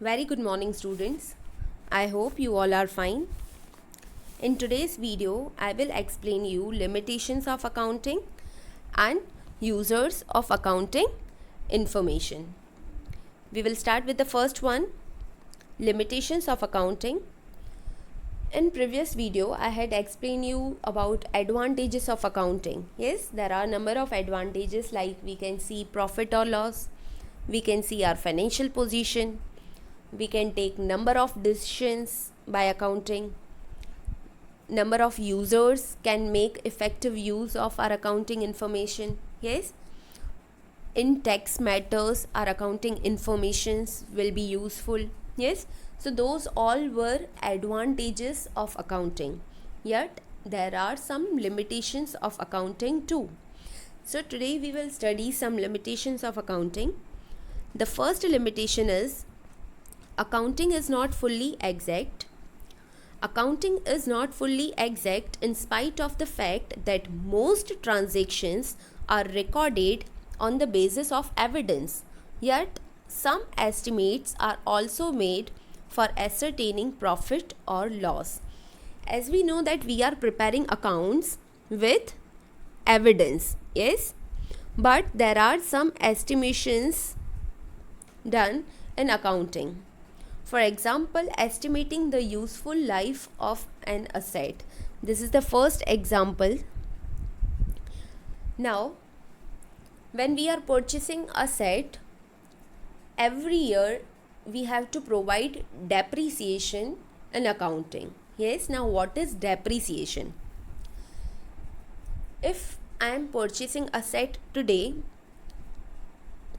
Very good morning, students. I hope you all are fine. In today's video, I will explain you limitations of accounting and users of accounting information. We will start with the first one, limitations of accounting. In previous video, I had explained you about advantages of accounting. Yes, there are number of advantages like we can see profit or loss, we can see our financial position, we can take number of decisions by accounting, number of users can make effective use of our accounting information. Yes, in tax matters our accounting informations will be useful. Yes, so those all were advantages of accounting, yet there are some limitations of accounting too. So today we will study some limitations of accounting. The first limitation is accounting is not fully exact. Accounting is not fully exact in spite of the fact that most transactions are recorded on the basis of evidence. Yet, some estimates are also made for ascertaining profit or loss. As we know that we are preparing accounts with evidence, yes, but there are some estimations done in accounting. For example, estimating the useful life of an asset. This is the first example. Now, when we are purchasing asset, every year we have to provide depreciation in accounting. Yes, now what is depreciation? If I am purchasing asset today,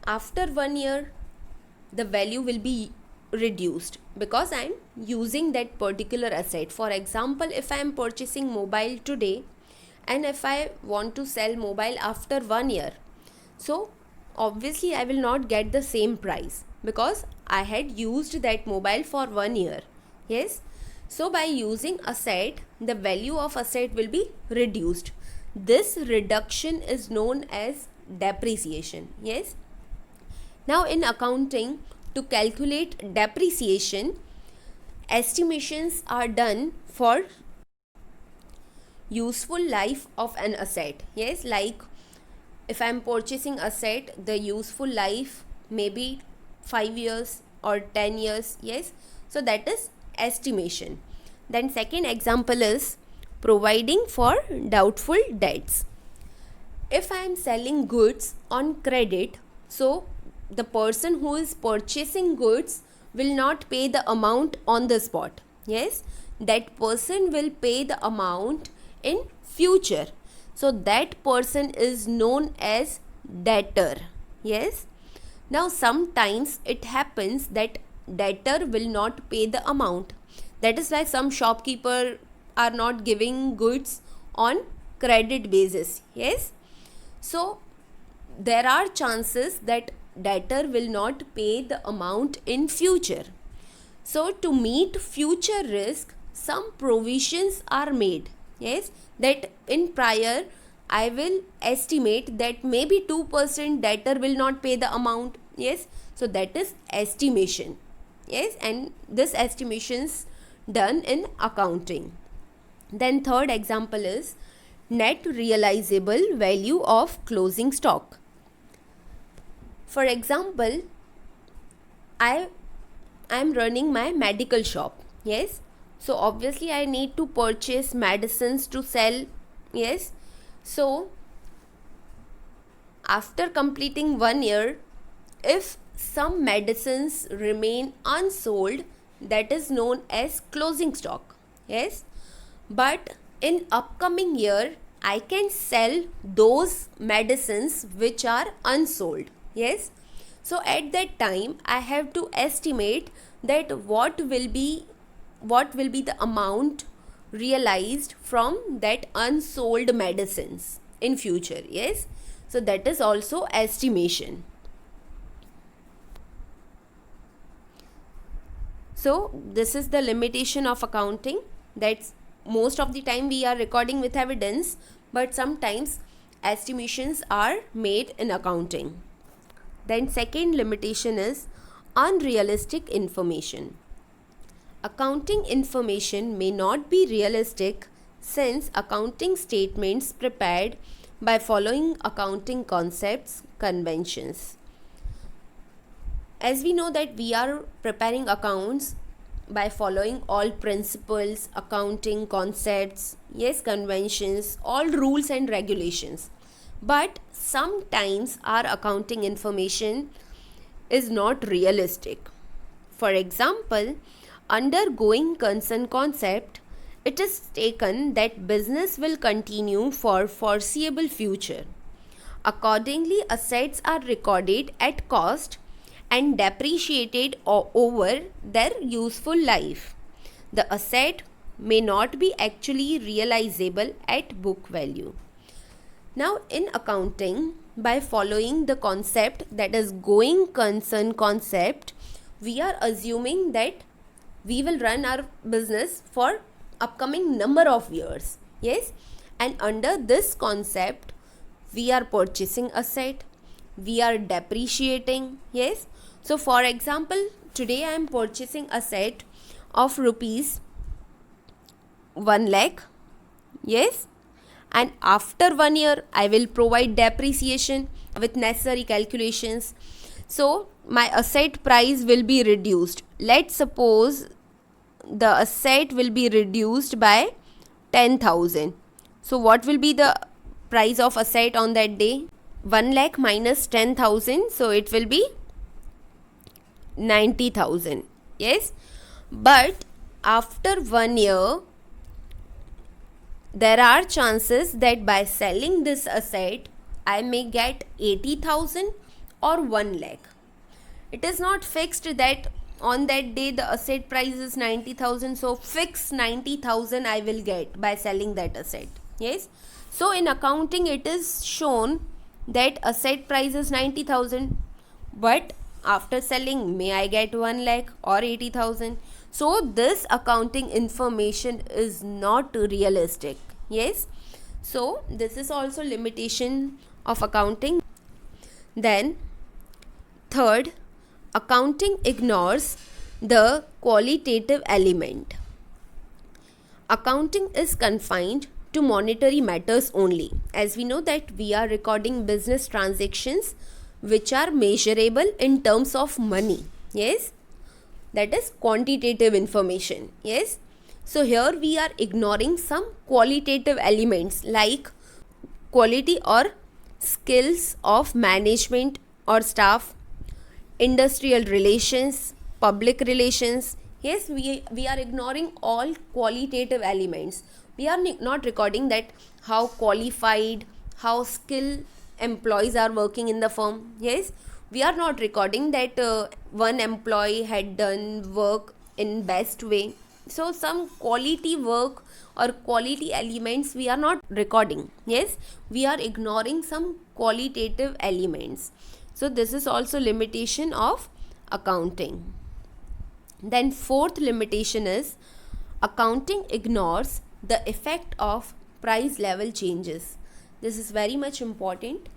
after 1 year, the value will be reduced because I am using that particular asset. For example, if I am purchasing mobile today and if I want to sell mobile after 1 year, so obviously I will not get the same price because I had used that mobile for 1 year. Yes, so by using asset, the value of asset will be reduced. This reduction is known as depreciation. Yes, now in accounting, to calculate depreciation, estimations are done for useful life of an asset. Yes, like if I am purchasing asset, the useful life may be 5 years or 10 years. Yes, so that is estimation. Then second example is providing for doubtful debts. If I am selling goods on credit, so the person who is purchasing goods will not pay the amount on the spot. Yes, that person will pay the amount in future. So that person is known as debtor. Yes, now sometimes it happens that debtor will not pay the amount. That is why some shopkeeper are not giving goods on credit basis. Yes, so there are chances that debtor will not pay the amount in future. So to meet future risk, some provisions are made. Yes, that in prior I will estimate that maybe 2% debtor will not pay the amount. Yes, so that is estimation. Yes, and this estimations done in accounting. Then third example is net realizable value of closing stock. For example, I am running my medical shop. Yes, so obviously I need to purchase medicines to sell. Yes, so after completing 1 year, if some medicines remain unsold, that is known as closing stock. Yes, but in upcoming year I can sell those medicines which are unsold. Yes, so at that time I have to estimate that what will be the amount realized from that unsold medicines in future. Yes, so that is also estimation. So this is the limitation of accounting, that's most of the time we are recording with evidence, but sometimes estimations are made in accounting. Then second limitation is Unrealistic information. Accounting information may not be realistic since accounting statements prepared by following accounting concepts, conventions. As we know that we are preparing accounts by following all principles, accounting concepts, yes, conventions, all rules and regulations. But sometimes our accounting information is not realistic. For example, under going concern concept, it is taken that business will continue for foreseeable future. Accordingly, assets are recorded at cost and depreciated over their useful life. The asset may not be actually realizable at book value. Now, in accounting, by following the concept, that is going concern concept, we are assuming that we will run our business for upcoming number of years. Yes, and under this concept, we are purchasing asset, we are depreciating. Yes, so for example, today I am purchasing asset of rupees 1 lakh. Yes, and after 1 year I will provide depreciation with necessary calculations. So my asset price will be reduced. Let's suppose the asset will be reduced by 10,000. So what will be the price of asset on that day? 1 lakh minus 10,000, so it will be 90,000. Yes, but after 1 year there are chances that by selling this asset I may get 80,000 or 1 lakh. It is not fixed that on that day the asset price is 90,000, so fix 90,000 I will get by selling that asset. Yes, so in accounting it is shown that asset price is 90,000, but after selling may I get 1 lakh or 80,000. So this accounting information is not realistic. Yes, so this is also limitation of accounting. Then third, accounting ignores the qualitative element. Accounting is confined to monetary matters only. As we know that we are recording business transactions which are measurable in terms of money. Yes, that is quantitative information. Yes, so here we are ignoring some qualitative elements like quality or skills of management or staff, industrial relations, public relations. Yes, we are ignoring all qualitative elements. We are not recording that how qualified, how skilled employees are working in the firm. Yes, we are not recording that one employee had done work in best way. So some quality work or quality elements we are not recording. Yes, we are ignoring some qualitative elements. So this is also limitation of accounting. Then fourth limitation is accounting ignores the effect of price level changes. This is very much important.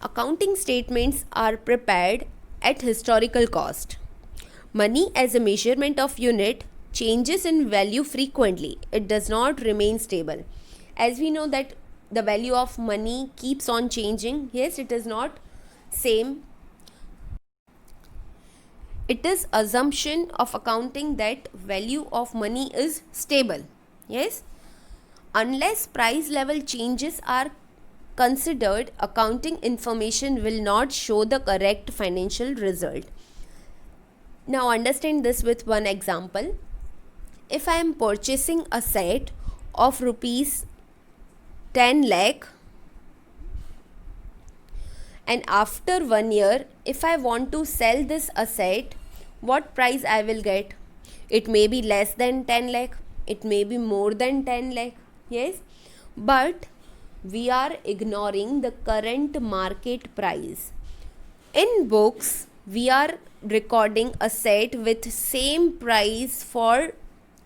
Accounting statements are prepared at historical cost. Money as a measurement of unit changes in value frequently. It does not remain stable. As we know that the value of money keeps on changing. Yes, it is not same. It is assumption of accounting that value of money is stable. Yes, unless price level changes are considered, accounting information will not show the correct financial result. Now understand this with one example. If I am purchasing a set of rupees 10 lakh, and after 1 year if I want to sell this asset, what price I will get? It may be less than 10 lakh, it may be more than 10 lakh. Yes, but we are ignoring the current market price. In books we are recording a set with same price for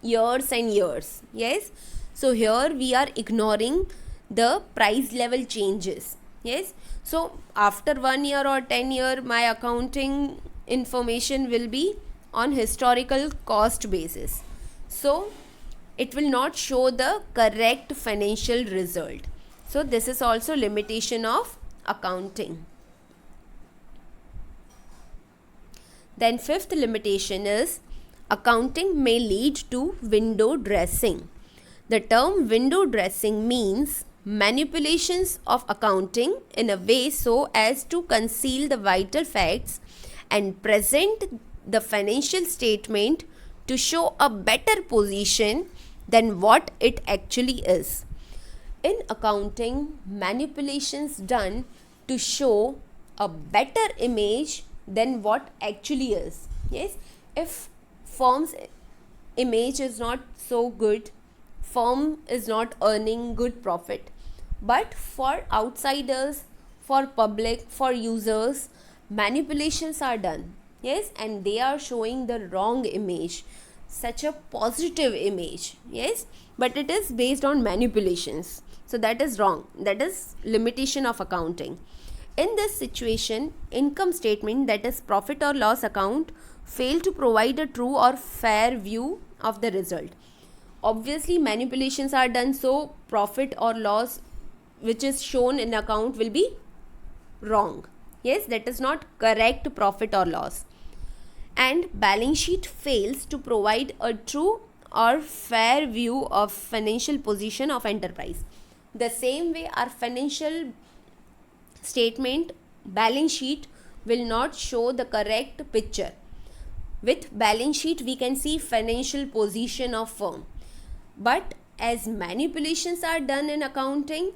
years and years. Yes, so here we are ignoring the price level changes. Yes, so after 1 year or 10 year my accounting information will be on historical cost basis. So it will not show the correct financial result. So this is also limitation of accounting. Then fifth limitation is accounting may lead to window dressing. The term window dressing means manipulations of accounting in a way so as to conceal the vital facts and present the financial statement to show a better position than what it actually is. In accounting, manipulations done to show a better image than what actually is. Yes, if firm's image is not so good, firm is not earning good profit, but for outsiders, for public, for users, manipulations are done. Yes, and they are showing the wrong image, such a positive image. Yes, but it is based on manipulations, so that is wrong. That is limitation of accounting. In this situation, income statement, that is profit or loss account, fail to provide a true or fair view of the result. Obviously manipulations are done, so profit or loss which is shown in account will be wrong. Yes, that is not correct profit or loss. And balance sheet fails to provide a true or fair view of financial position of enterprise. The same way our financial statement, balance sheet will not show the correct picture. With balance sheet we can see financial position of firm, but as manipulations are done in accounting,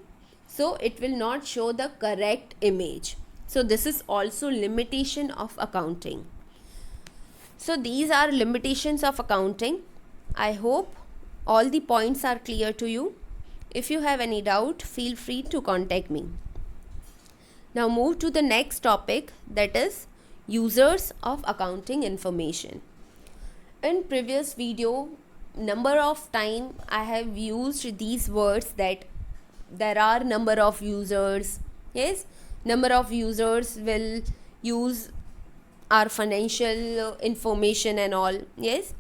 so it will not show the correct image. So this is also limitation of accounting. So these are limitations of accounting. I hope all the points are clear to you. If you have any doubt, feel free to contact me. Now move to the next topic, that is users of accounting information. In previous video, number of time I have used these words, that there are number of users. Yes, number of users will use our financial information and all. Yes,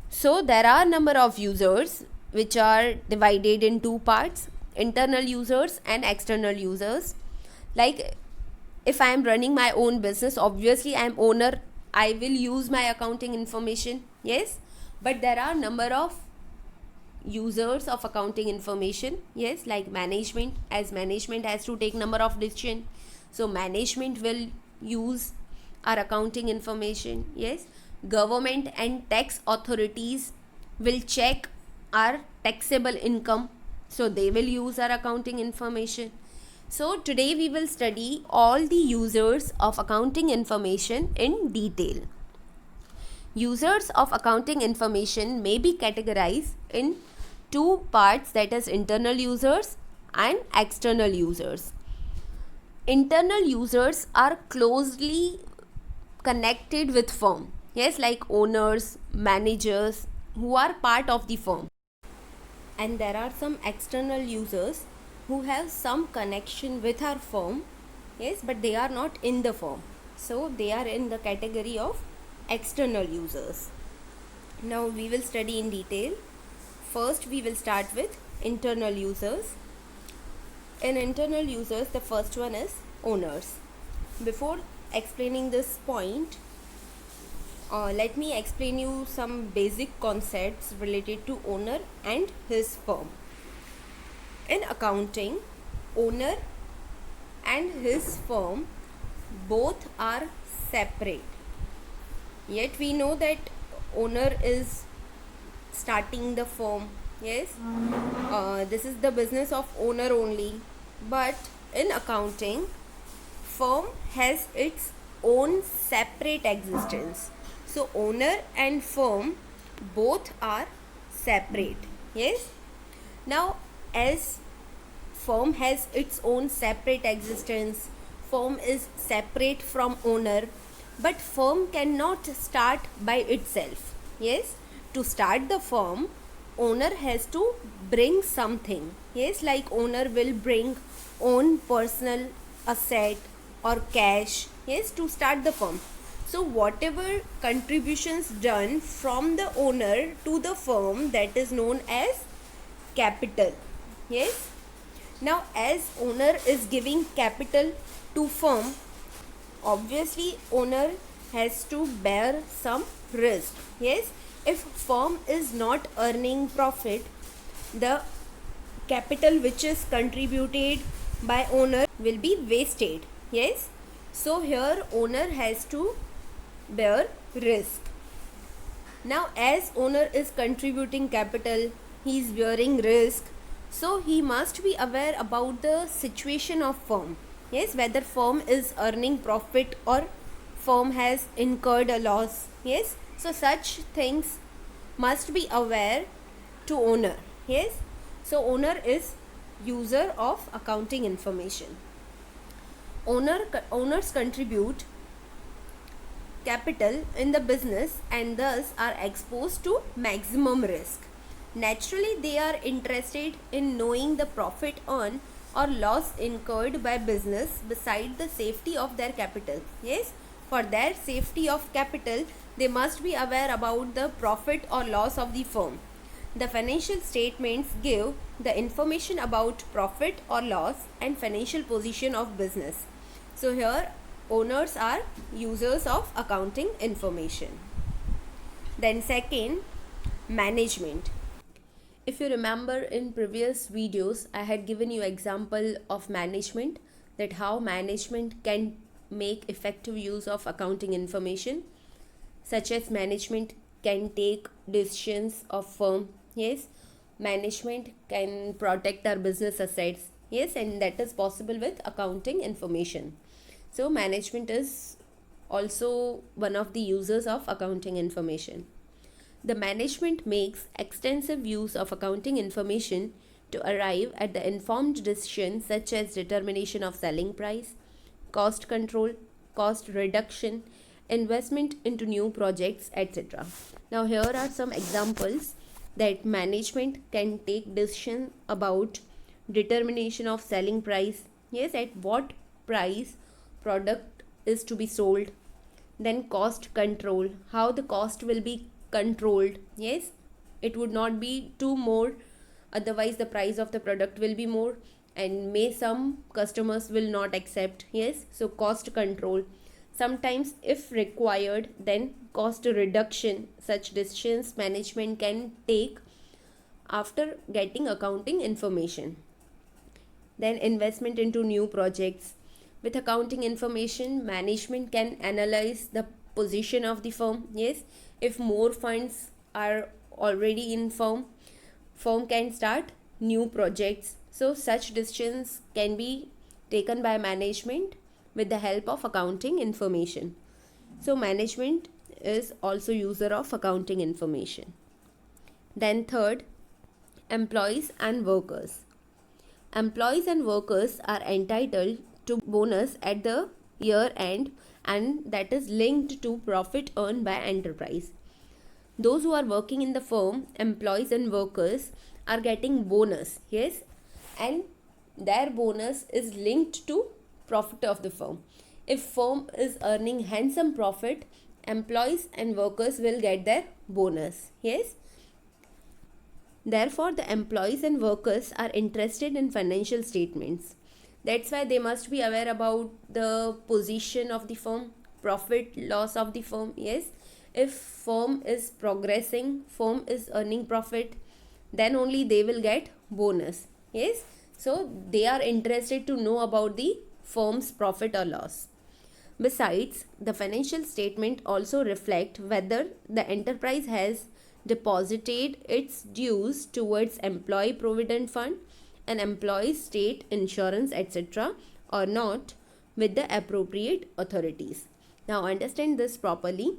so there are number of users which are divided in two parts, internal users and external users. Like if I am running my own business, obviously I am owner, I will use my accounting information. Yes, but there are number of users of accounting information. Yes, like management, as management has to take number of decision, so management will use our accounting information. Yes, government and tax authorities will check our taxable income, so they will use our accounting information. So today we will study all the users of accounting information in detail. Users of accounting information may be categorized in two parts, that is internal users and external users. Internal users are closely connected with firm. Yes, like owners, managers who are part of the firm. And there are some external users who have some connection with our firm. Yes, but they are not in the firm, so they are in the category of external users. Now we will study in detail. First we will start with internal users. In internal users, the first one is owners. Before explaining this point, let me explain you some basic concepts related to owner and his firm. In accounting, owner and his firm both are separate. Yet we know that owner is starting the firm. Yes, this is the business of owner only. But in accounting, firm has its own separate existence. So owner and firm both are separate. Yes. Now as firm has its own separate existence, firm is separate from owner, but firm cannot start by itself. Yes, to start the firm, owner has to bring something. Yes, like owner will bring own personal asset or cash. Yes, to start the firm. So whatever contributions done from the owner to the firm, that is known as capital. Yes. Now as owner is giving capital to firm, obviously owner has to bear some risk. Yes. If firm is not earning profit, the capital which is contributed by owner will be wasted. Yes. So here owner has to bear risk. Now as owner is contributing capital, he is bearing risk, so he must be aware about the situation of firm. Yes, whether firm is earning profit or firm has incurred a loss. Yes, so such things must be aware to owner. Yes, so owner is user of accounting information. Owners contribute capital in the business and thus are exposed to maximum risk. Naturally, they are interested in knowing the profit earned or loss incurred by business beside the safety of their capital. Yes, for their safety of capital, they must be aware about the profit or loss of the firm. The financial statements give the information about profit or loss and financial position of business. So here owners are users of accounting information. Then second, management. If you remember in previous videos, I had given you example of management, that how management can make effective use of accounting information, such as management can take decisions of firm. Yes, management can protect our business assets. Yes, and that is possible with accounting information. So management is also one of the users of accounting information. The management makes extensive use of accounting information to arrive at the informed decisions such as determination of selling price, cost control, cost reduction, investment into new projects, etc. Now here are some examples that management can take decision about determination of selling price. Yes, at what price product is to be sold. Then cost control, how the cost will be controlled. Yes, it would not be too more, otherwise the price of the product will be more and may some customers will not accept. Yes, so cost control. Sometimes if required, then cost reduction. Such decisions management can take after getting accounting information. Then investment into new projects. With accounting information, management can analyze the position of the firm. Yes, if more funds are already in firm can start new projects. So such decisions can be taken by management with the help of accounting information. So management is also user of accounting information. Then third, employees and workers. Employees and workers are entitled to bonus at the year end, and that is linked to profit earned by enterprise. Those who are working in the firm, employees and workers, are getting bonus. Yes, and their bonus is linked to profit of the firm. If firm is earning handsome profit, employees and workers will get their bonus. Yes, therefore the employees and workers are interested in financial statements. That's why they must be aware about the position of the firm, profit loss of the firm. Yes, if firm is progressing, firm is earning profit, then only they will get bonus. Yes, so they are interested to know about the firm's profit or loss. Besides, the financial statement also reflect whether the enterprise has deposited its dues towards employee provident fund and employee state insurance, etc., or not with the appropriate authorities. Now understand this properly.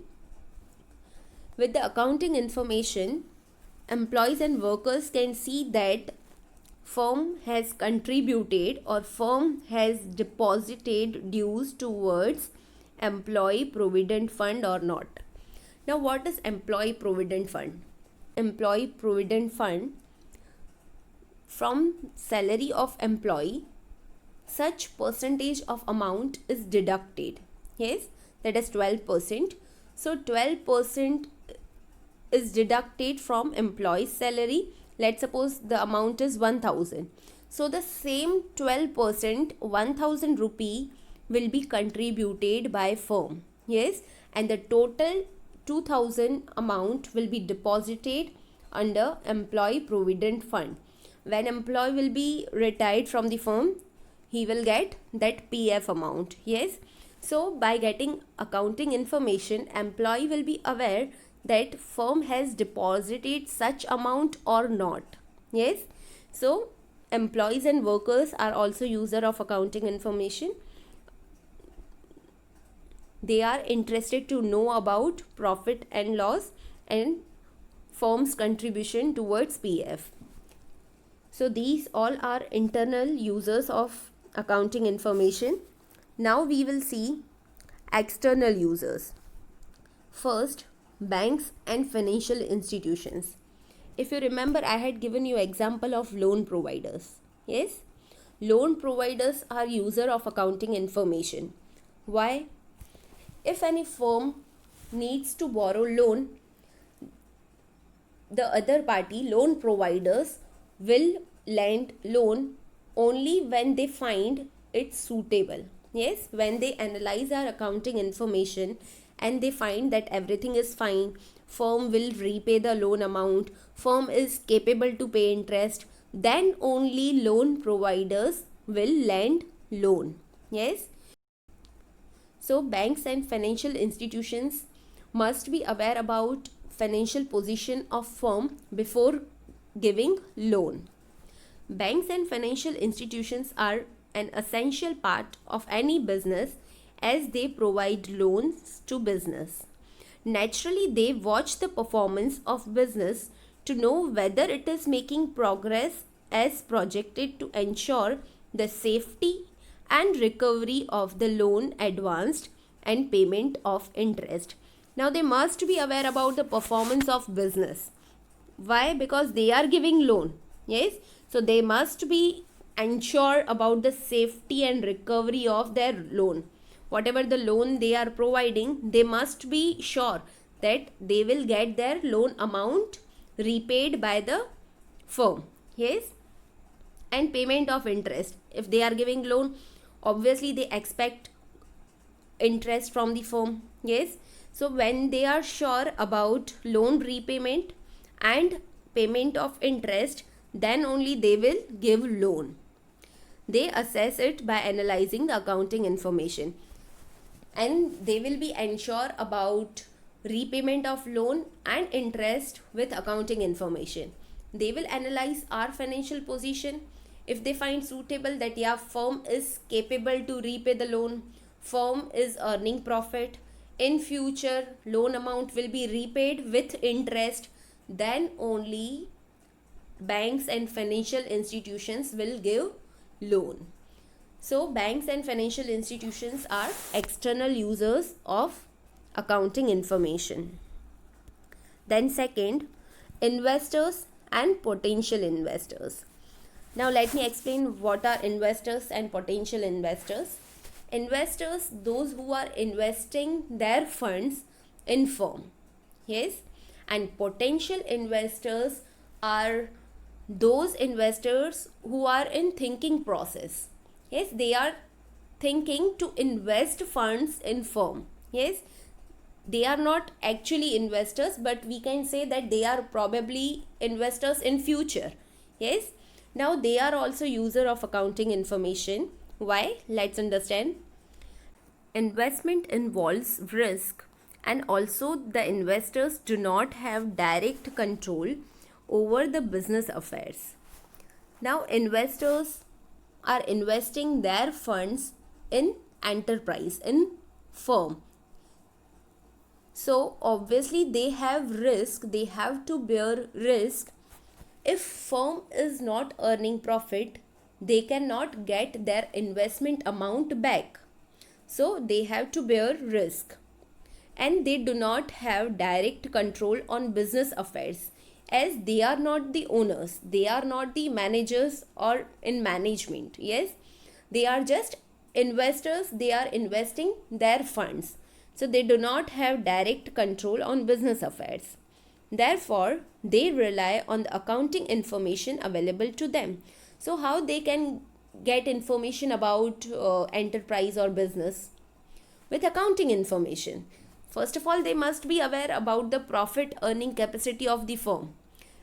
With the accounting information, employees and workers can see that firm has contributed or firm has deposited dues towards employee provident fund or not. Now what is employee provident fund? Employee provident fund, from salary of employee, such percentage of amount is deducted. Yes, that is 12%. So 12% is deducted from employee's salary. Let's suppose the amount is 1000. So the same 12%, 1000 rupee will be contributed by firm. Yes, and the total 2000 amount will be deposited under employee provident fund. When employee will be retired from the firm, he will get that PF amount. Yes, so by getting accounting information, employee will be aware that firm has deposited such amount or not. Yes, so employees and workers are also user of accounting information. They are interested to know about profit and loss and firm's contribution towards PF. So these all are internal users of accounting information. Now we will see external users. First, banks and financial institutions. If you remember, I had given you example of loan providers. Yes, loan providers are user of accounting information. Why? If any firm needs to borrow loan, the other party, loan providers, will lend loan only when they find it suitable. Yes, when they analyze our accounting information and they find that everything is fine, firm will repay the loan amount, firm is capable to pay interest, then only loan providers will lend loan. Yes, so banks and financial institutions must be aware about financial position of firm before giving loan. Banks and financial institutions are an essential part of any business as they provide loans to business. Naturally, they watch the performance of business to know whether it is making progress as projected to ensure the safety and recovery of the loan advanced and payment of interest. Now they must be aware about the performance of business. Why? Because they are giving loan. Yes, so they must be ensure about the safety and recovery of their loan. Whatever the loan they are providing, they must be sure that they will get their loan amount repaid by the firm. Yes, and payment of interest. If they are giving loan, obviously they expect interest from the firm. Yes, so when they are sure about loan repayment and payment of interest, then only they will give loan. They assess it by analyzing the accounting information, and they will be ensure about repayment of loan and interest with accounting information. They will analyze our financial position. If they find suitable that yeah, firm is capable to repay the loan, firm is earning profit, in future loan amount will be repaid with interest, then only banks and financial institutions will give loan. So banks and financial institutions are external users of accounting information. Then second, investors and potential investors. Now let me explain what are investors and potential investors. Investors, those who are investing their funds in firm. Yes, and potential investors are those investors who are in thinking process. Yes, they are thinking to invest funds in firm. Yes, they are not actually investors, but we can say that they are probably investors in future. Yes, now they are also user of accounting information. Why? Let's understand. Investment involves risk, and also the investors do not have direct control over the business affairs. Now investors are investing their funds in enterprise, in firm. So obviously they have risk, they have to bear risk. If firm is not earning profit, they cannot get their investment amount back. So they have to bear risk, and they do not have direct control on business affairs, as they are not the owners, they are not the managers or in management. Yes, they are just investors, they are investing their funds. So they do not have direct control on business affairs. Therefore, they rely on the accounting information available to them. So how they can get information about enterprise or business? With accounting information. First of all, they must be aware about the profit earning capacity of the firm.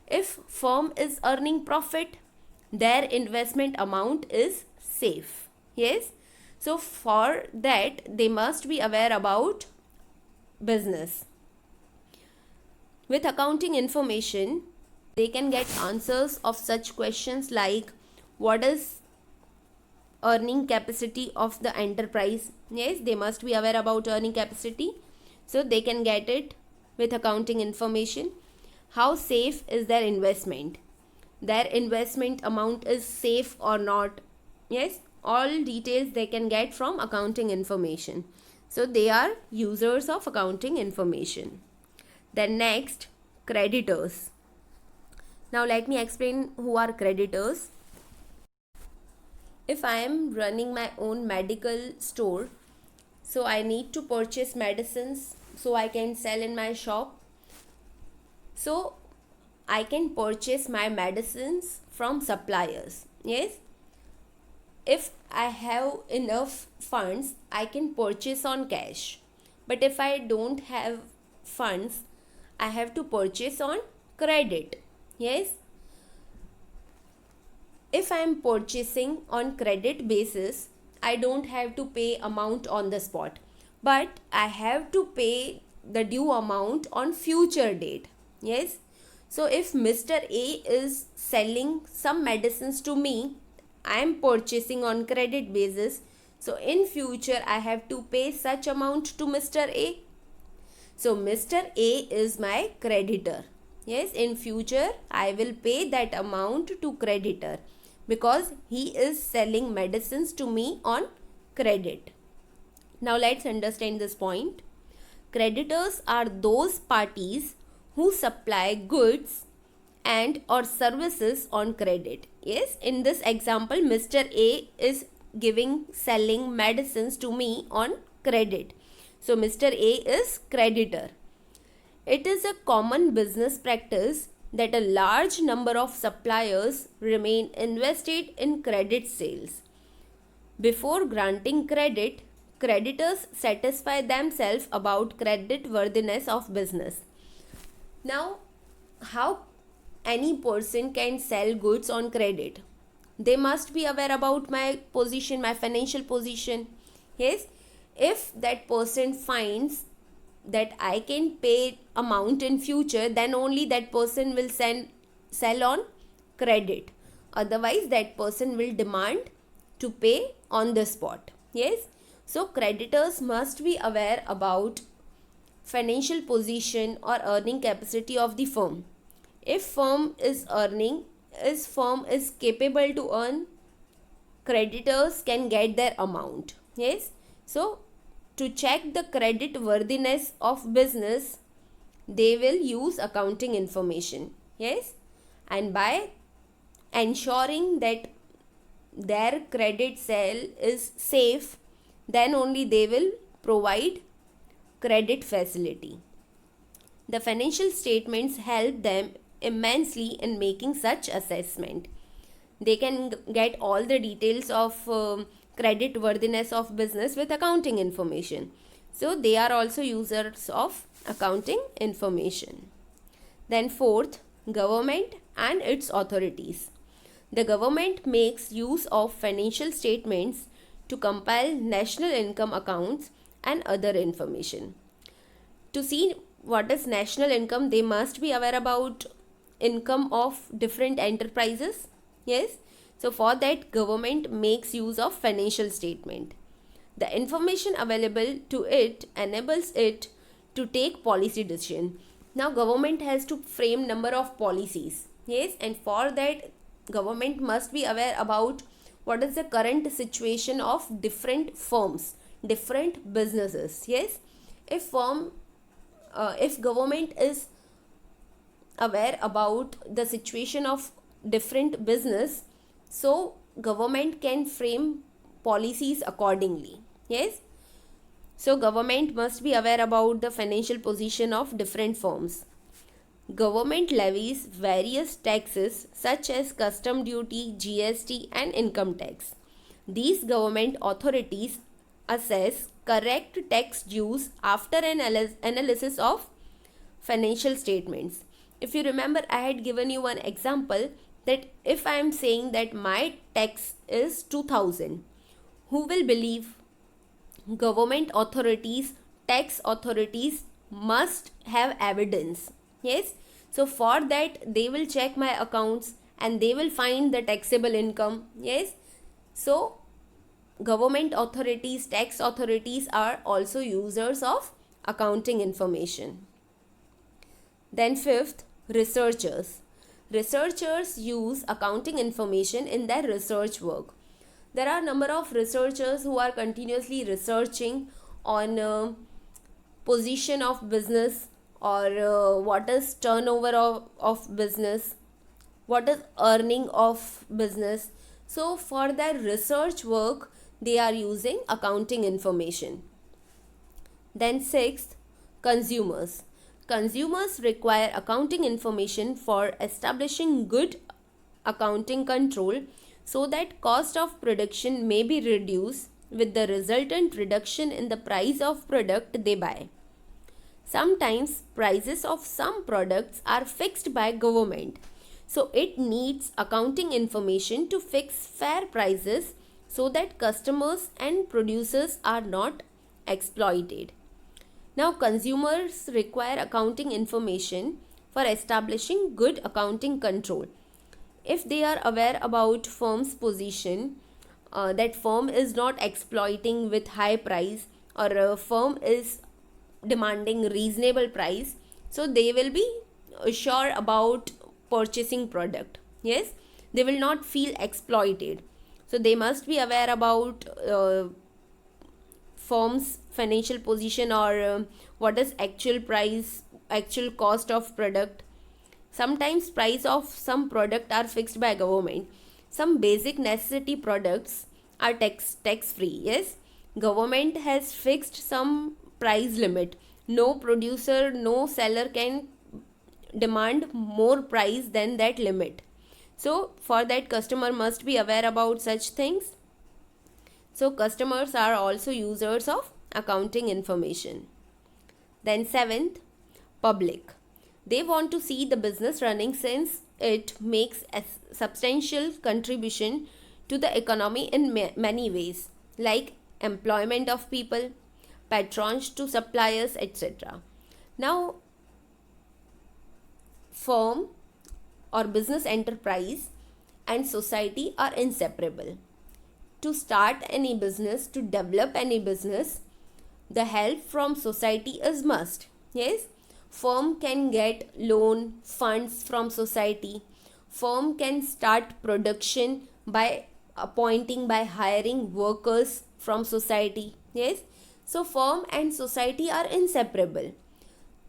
If firm is earning profit, their investment amount is safe. Yes. So for that, they must be aware about business. With accounting information, they can get answers of such questions like what is earning capacity of the enterprise. Yes, they must be aware about earning capacity. So they can get it with accounting information. How safe is their investment? Their investment amount is safe or not? Yes, all details they can get from accounting information. So they are users of accounting information. Then next, creditors. Now let me explain who are creditors. If I am running my own medical store, so I need to purchase medicines so I can sell in my shop. So I can purchase my medicines from suppliers. Yes. If I have enough funds, I can purchase on cash. But if I don't have funds, I have to purchase on credit. Yes. If I am purchasing on credit basis, I don't have to pay amount on the spot, but I have to pay the due amount on future date. Yes. So if Mr. A is selling some medicines to me, I am purchasing on credit basis. So in future, I have to pay such amount to Mr. A. So Mr. A is my creditor. Yes, in future, I will pay that amount to creditor because he is selling medicines to me on credit. Now let's understand this point. Creditors are those parties who supply goods and or services on credit. Yes, in this example, Mr. A is selling medicines to me on credit. So Mr. A is creditor. It is a common business practice that a large number of suppliers remain invested in credit sales. Before granting credit, creditors satisfy themselves about credit worthiness of business. Now, how any person can sell goods on credit? They must be aware about my position, my financial position. Yes, if that person finds that I can pay amount in future, then only that person will sell on credit. Otherwise, that person will demand to pay on the spot. Yes. So creditors must be aware about financial position or earning capacity of the firm. If firm is capable to earn, creditors can get their amount. Yes. So to check the credit worthiness of business, they will use accounting information. Yes. And by ensuring that their credit sale is safe, then only they will provide credit facility. The financial statements help them immensely in making such assessment. They can get all the details of credit worthiness of business with accounting information. So they are also users of accounting information. Then fourth, government and its authorities. The government makes use of financial statements to compile national income accounts and other information. To see what is national income, they must be aware about income of different enterprises. Yes. So for that, government makes use of financial statement. The information available to it enables it to take policy decision. Now government has to frame number of policies. Yes, and for that government must be aware about what is the current situation of different firms, different businesses. Yes, if government is aware about the situation of different business, so government can frame policies accordingly. Yes, So government must be aware about the financial position of different firms. Government levies various taxes such as custom duty, GST and income tax. These government authorities assess correct tax dues after an analysis of financial statements. If you remember, I had given you one example that if I am saying that my tax is 2000, who will believe? Government authorities, tax authorities must have evidence. Yes, so for that they will check my accounts and they will find the taxable income. Yes, so government authorities, tax authorities are also users of accounting information. Then fifth, researchers. Researchers use accounting information in their research work. There are a number of researchers who are continuously researching on position of business, or what is turnover of business, what is earning of business. So for their research work they are using accounting information. Then sixth, consumers. Consumers require accounting information for establishing good accounting control so that cost of production may be reduced with the resultant reduction in the price of product they buy. Sometimes prices of some products are fixed by government. So it needs accounting information to fix fair prices so that customers and producers are not exploited. Now consumers require accounting information for establishing good accounting control. If they are aware about firm's position, that firm is not exploiting with high price, or a firm is demanding reasonable price, so they will be sure about purchasing product. Yes, they will not feel exploited. So they must be aware about firm's financial position, or what is actual price, actual cost of product. Sometimes price of some product are fixed by government. Some basic necessity products are tax free. Yes, government has fixed some price limit. No producer, no seller can demand more price than that limit. So for that customer must be aware about such things. So customers are also users of accounting information. Then seventh, public. They want to see the business running since it makes a substantial contribution to the economy in many ways, like employment of people, patrons to suppliers, etc. Now, firm or business enterprise and society are inseparable. To start any business, to develop any business, the help from society is must. Yes, firm can get loan funds from society. Firm can start production by hiring workers from society. Yes, so firm and society are inseparable.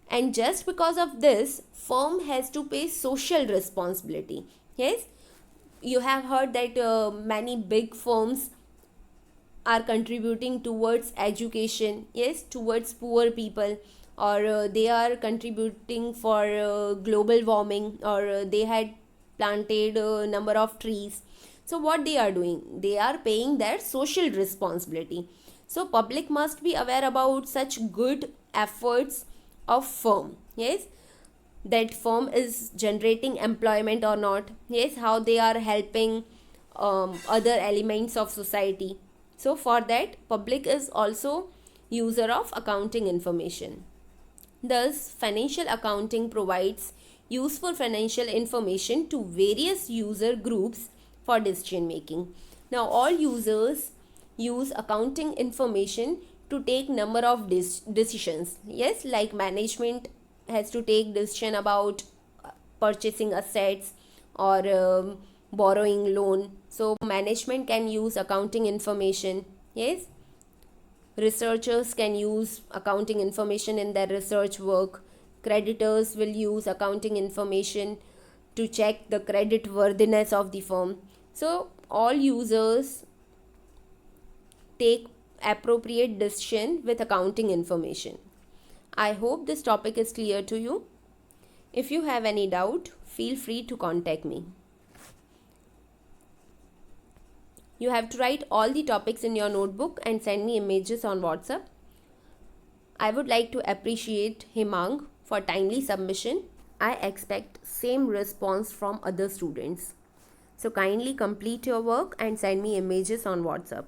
And just because of this, firm has to pay social responsibility. Yes, you have heard that many big firms are contributing towards education. Yes, towards poor people, or they are contributing for global warming, or they had planted a number of trees. So what they are doing, they are paying their social responsibility. So public must be aware about such good efforts of firm. Yes, that firm is generating employment or not. Yes, how they are helping other elements of society. So for that, public is also user of accounting information. Thus, financial accounting provides useful financial information to various user groups for decision making. Now, all users use accounting information to take number of decisions. Yes, like management has to take decision about purchasing assets, or borrowing loan. So management can use accounting information. Yes, researchers can use accounting information in their research work. Creditors will use accounting information to check the credit worthiness of the firm. So all users take appropriate decision with accounting information. I hope this topic is clear to you. If you have any doubt, feel free to contact me. You have to write all the topics in your notebook and send me images on WhatsApp. I would like to appreciate Himang for timely submission. I expect same response from other students. So kindly complete your work and send me images on WhatsApp.